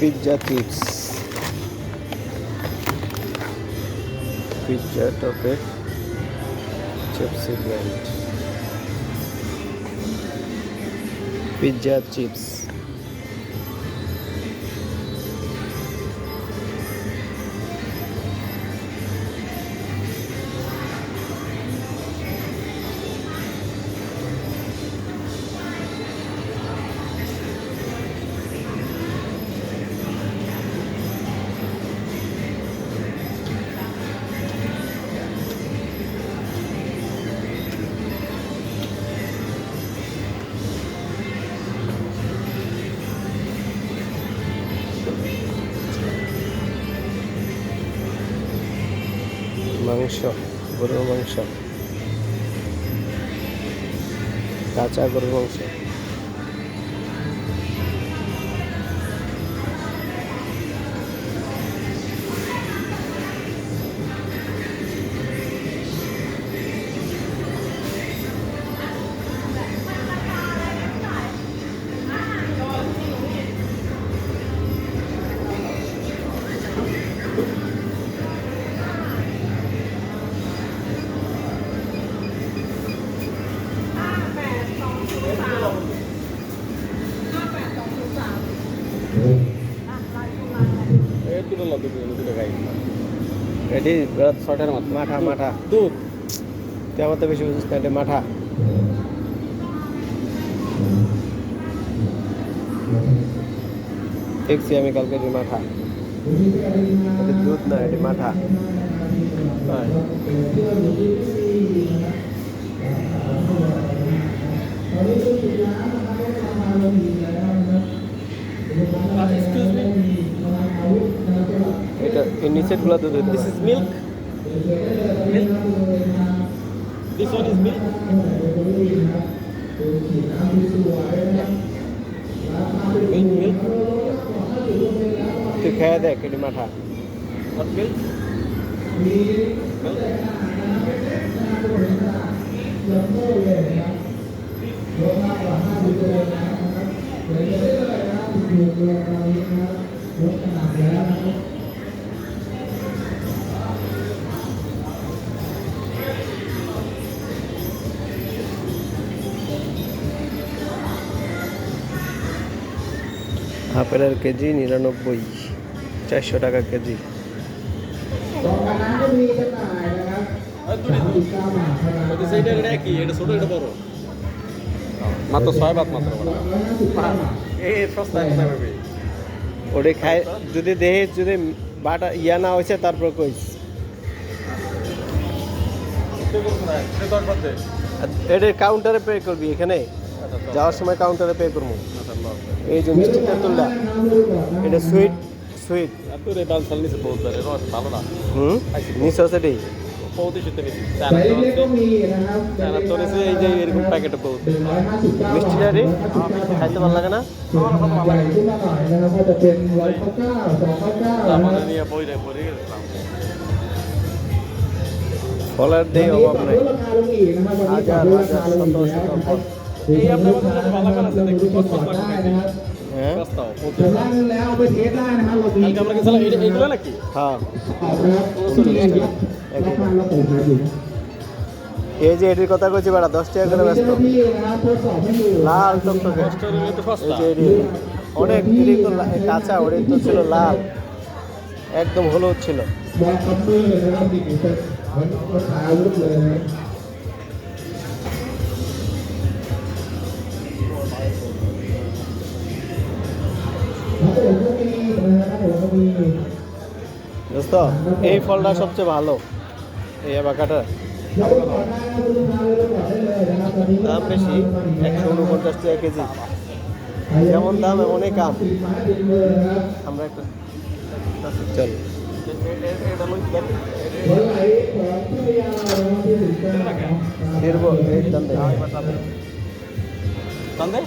Pizza chips, pizza টপের চিপসি brand, pizza chips. মাংস, গরুর মাংস, কাঁচা গরুর মাংস। এটি শর্টের মতো মাঠা মাঠা দুধ তেমন তো বেশি বুঝিস না, এটা মাঠা। দেখছি আমি কালকে যে মাঠা, এটা দুধ না, এটি মাঠা। এটা এর নিচের গুলা দুধ। This is milk, milk, this one is milk. Milk তুই খেয়ে দেখ, এটি মাঠা। মিল্ক আপেলের কেজি 99, 400 টাকা কেজি। মাত্র 6 বাত মাত্র ওটা খায় যদি দেহে যদি বাটা ইয়া না হয়েছে তারপর কইস। এটা কাউন্টারে পে করবি, এখানে যাওয়ার সময় কাউন্টারে পে করবো। এই যে মিষ্টিটা তুললা, এটা সুইট সুইট। ভালো না নিশ্চয় সেটাই এই যে এরকম প্যাকেটে মিষ্টিটা রে খাইতে ভালো লাগে না। নিয়ে বই পড়ে গেছিলাম। ফলের দেই অভাব নাই, হাজার হাজার শত শত ফল। এই আপনার ভালো ভালো আছে দেখি হ্যাঁ আমরা গেছিলাম এইগুলো নাকি? হ্যাঁ এই যে এটির কথা কইছি বেড়া 10 টাকা করে ব্যস্ত, লাল টকটকে। এই যে এটি অনেক এটি তো কাঁচা, ওটি তো ছিল লাল, একদম হলুদ ছিল। দোস্ত এই ফলটা সবচেয়ে ভালো, এই অ্যাভোকাডো। দাম বেশি, 149 টাকা কেজি। যেমন দাম এমনই কাম। আমরা একটা চল এই দাম দেয়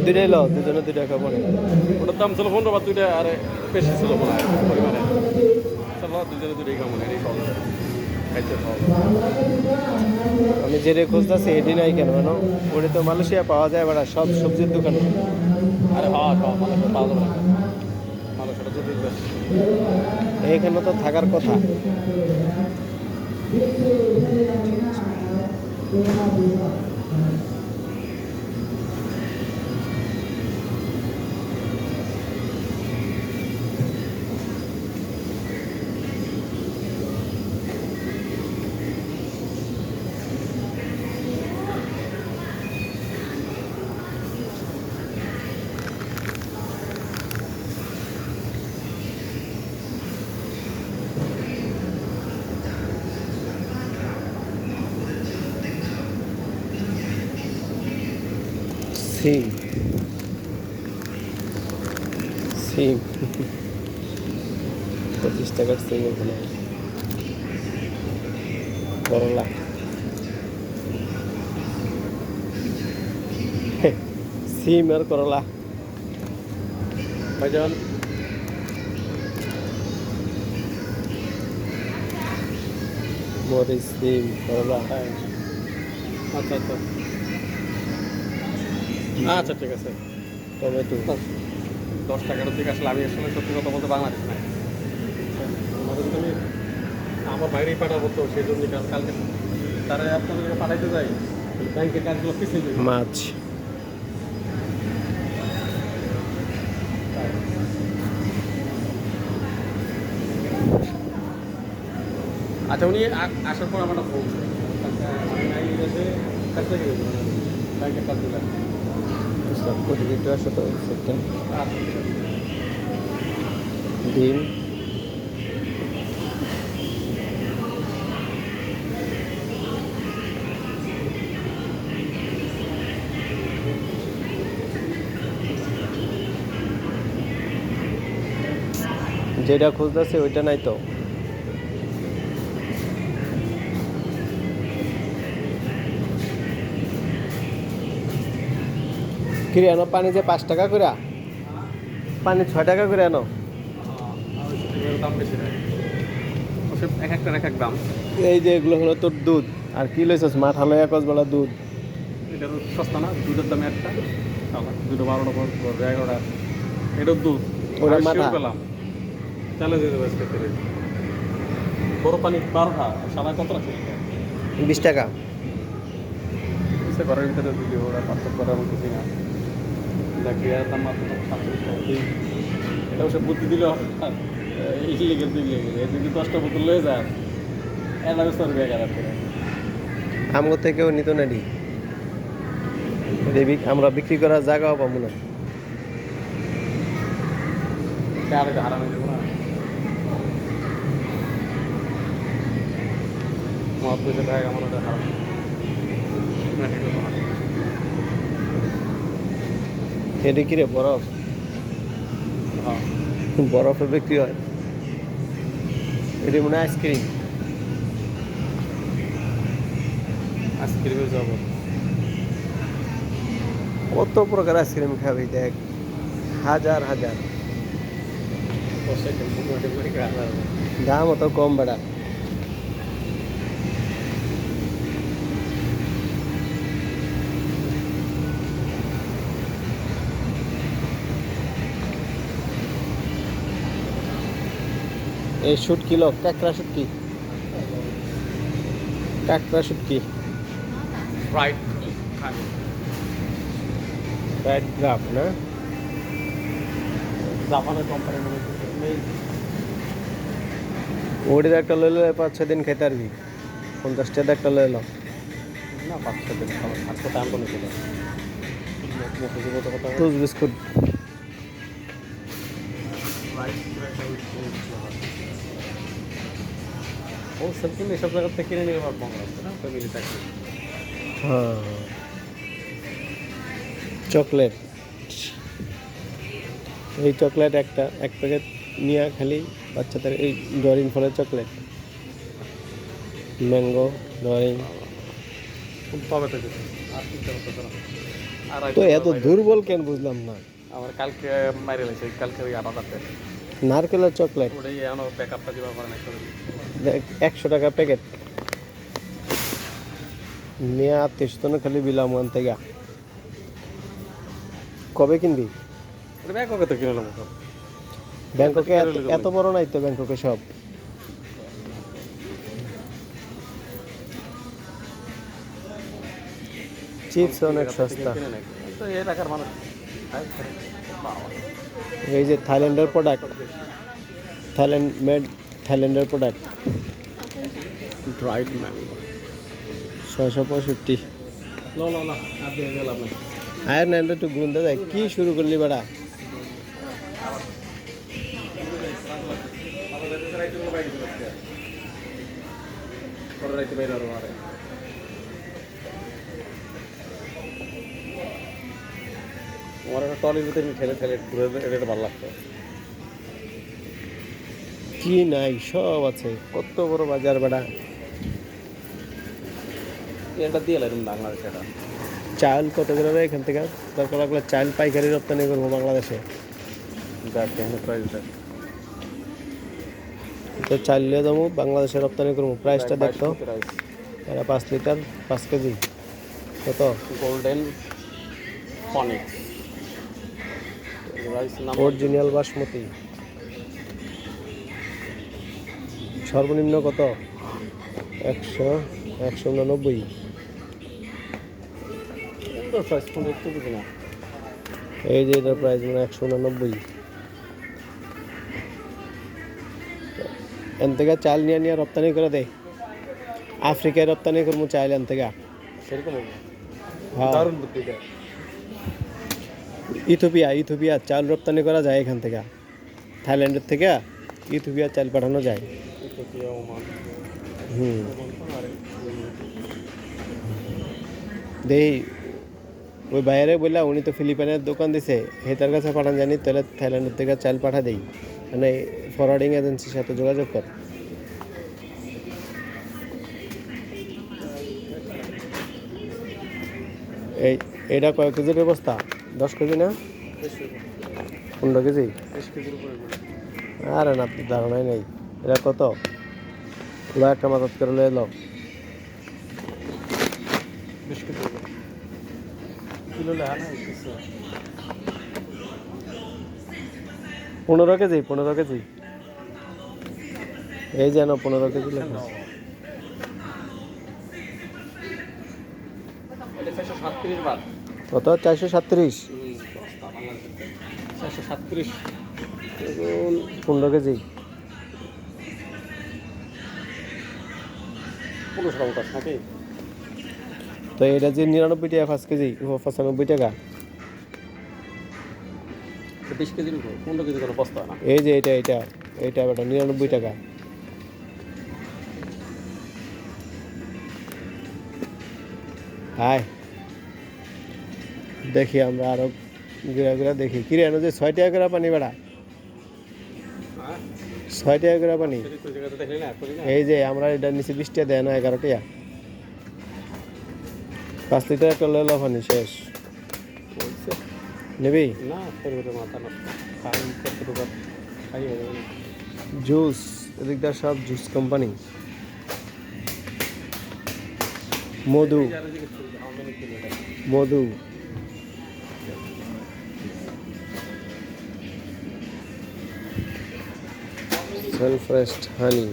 দুইটাই লো, দুজনে 2 টাকা পড়ে। ওটার দাম ছিল 15 বা 2টা, আর বেশি ছিল মনে হয় পরিমাণে। ল দুজনে দুটোই কামন এটাই সহজ খাইতে সহজ আমি যেটা খুঁজতেছি এটি নাই কেন কেন ওটা তো মালয়েশিয়া পাওয়া যায় বেড়া সব সবজির দোকানে। আরে হ্যাঁ সব মানুষ পাওয়া যাবে না মানুষ এটা তো দেখবে এইখানে তো থাকার কথা। সিম সিম 25 টাকার সিম এখানে। করলা সিম আর করলা। ভাইজান মরিচ সিম করলা। হ্যাঁ আচ্ছা আচ্ছা আচ্ছা ঠিক আছে টমেটো 10 টাকার দিকে আসলে আমি আসলে সত্যি কথা বলতে বাংলাদেশ নাই আমাদের তো আমি আমার বাইরেই পাঠাবো তো সেই জন্য কালকে তারা আপনাদেরকে পাঠাইতে যাই ব্যাংকের কাজগুলো পিছিয়ে যাবে মাছ আচ্ছা উনি আসার পর আমার ফোন কাজটা কি ব্যাংকের কাজ দিলাম সব কোটি একটু আসো তো সেটা আচ্ছা ঠিক আছে ডিম যেটা খুঁজতেছে ওইটা নাই তো। কিরে আনো পানি যে 5 টাকা করে, পানি 6 টাকা করে আনো। দাম বেশি নেয় এক একটার এক এক দাম এই যে এগুলো হলো তোর দুধ আর কি লইছস মাথা লইয়া কসবেলা দুধ। এটা তো সস্তা না দুধের দামে একটা দুটো 12টা 11টা এটার দুধ ওটা আর মাথা। শিওর পেলাম চালে যেতে পারছে বড় পানি 12টা সাদা কত রাখছে 20 টাকা। সে ঘরের ভিতরে দিলি ওরা পার্থক্য করার মতো কিছু না দেখি আর দাম মাত্র 37 টাকা এটা সে বুদ্ধি দিল এই লেগে 2 লেগে এই যদি 10টা বোতল লয়ে যায় এর লাগে 100 টাকা গাড়া করে আমগো থেকেও নিত না ডি আমরা বিক্রি করার জায়গাও পাবো না। আর এটা হারানো যাবে না মত বুঝে থাকে আমার ওটা হারানো না ঠিক আছে এটা কি রে বরফ? হ্যাঁ বরফে বিক্রি হয়। এটা মনে হয় আইসক্রিম। আইসক্রিমে যাবো কত প্রকার আইসক্রিম খাবি দেখ, হাজার হাজার। দাম অত কম বেড়া। এই শুটকি লোক কাঁকড়া শুটকি, কাঁকড়া শুটকি ফ্রাইড রাইট গ্রাফ না। জাপানের কোম্পানি ওটির একটা লইলে 5-6 দিন খেতে পারবি। 50 টাকা একটা লইল না 5-6 দিন আজকে টাইম করে ছিল টুস বিস্কুট। ও সেলফোন এসব জায়গা থেকে কিনে নিয়ে পারবো আমরা না ফ্যামিলি থাকলে হ্যাঁ চকলেট, এই চকলেট একটা এক প্যাকেট নিয়ে খালি বাচ্চাদের এই ডরিন ফলের চকলেট, ম্যাঙ্গো ডরিন। তবে তো আর কি করতে আর তো এত দুর্বল কেন বুঝলাম না। আমার কালকে মাইরে লাগছে কালকে ওই 8,000 টাকা নারকেলের চকলেট ওটাই এখনো ব্যাকআপটা দিবা পারে না 100 টাকা প্যাকেট নিয়ে আত্মীয় খালি বিলাম ওখান থেকে কবে কিনবি ওটা ব্যাকআপে তো কিনলাম সব ব্যাংককে এত বড় নাই তো ব্যাংককে সব চিপস অনেক সস্তা কিনে নাকি তো এই টাকার মানুষ এই যে থাইল্যান্ডের প্রোডাক্ট থাইল্যান্ড মেড থাইল্যান্ডের প্রোডাক্ট ড্রাইড ম্যাঙ্গো 665 লো লো লো আর দিয়ে গেলাম না আয়ারল্যান্ডে একটু গুন্দা যায় কি শুরু করলি বেড়া আমার একটা টলির ভিতরে ঠেলে ঠেলে ঘুরে এটা ভালো লাগতো কি নাই সব আছে কত বড় বাজার বেড়া এটা দিয়ে এলাম বাংলাদেশ এটা চাল কত করে রে এখান থেকে দরকার লাগলে চাল পাইকারি রপ্তানি করবো বাংলাদেশে দেখ এখানে প্রাইস দেখ তো চাল নিয়ে যাবো বাংলাদেশে রপ্তানি করবো প্রাইসটা দেখতো এটা 5 লিটার 5 কেজি কত গোল্ডেন ফনিক্স রাইস নাম অরিজিনাল বাসমতি সর্বনিম্ন কত 199 প্রাইস কোন একটু দিবি না এই যে এটার প্রাইস মানে 199 এন থেকে চাল নিয়ে রপ্তানি করে দেয় আফ্রিকায় রপ্তানি করবো চাল এন থেকে সেরকম হ্যাঁ দারুণ বুদ্ধিটা ইথিওপিয়া চাল রপ্তানি করা যায় এখান থেকে থাইল্যান্ডের থেকে ইথিওপিয়া চাল পাঠানো যায় দেই ওই বাইরে বললা উনি তো ফিলিপাইনের দোকান দিছে তার কাছে পাঠান জানি তাহলে থাইল্যান্ডের থেকে চাল পাঠা দেই মানে ফরওয়ার্ডিং এজেন্সির সাথে যোগাযোগ কর এইটা কয় কেজির ব্যবস্থা 10 কেজি না 15 কেজি 20 কেজির উপরে আরে না ধারণাই নেই এটা কত ওরা একটা মাদত করে লয়ে এলো 20 কেজি কিলো লা না 15 কেজি এই যেন 15 কেজি লেখা এটা 437 বাট কত 437 437 15 কেজি 15 টাকা নাকি তো এটা যে 99 টাকা 5 কেজি 95 টাকা 20 কেজির উপর 15 কেজি করে বস্তা না এই যে এটা বেটা 99 টাকা হাই দেখি আমরা আরো ঘুরা দেখি কিরে এনে যে 6 টাকা করে পানি বেড়া 6 টাকা করে পানি এই যে আমরা এটা নিচে 20 টাকা দেয় না 11 টাকা 5 লিটার একটা লইলো পানি শেষ নেবি না পরিবর্তন মাথা না খাই কত টাকা খাই হয়ে যাবে জুস এদিকটা সব জুস কোম্পানি মধু self-rest honey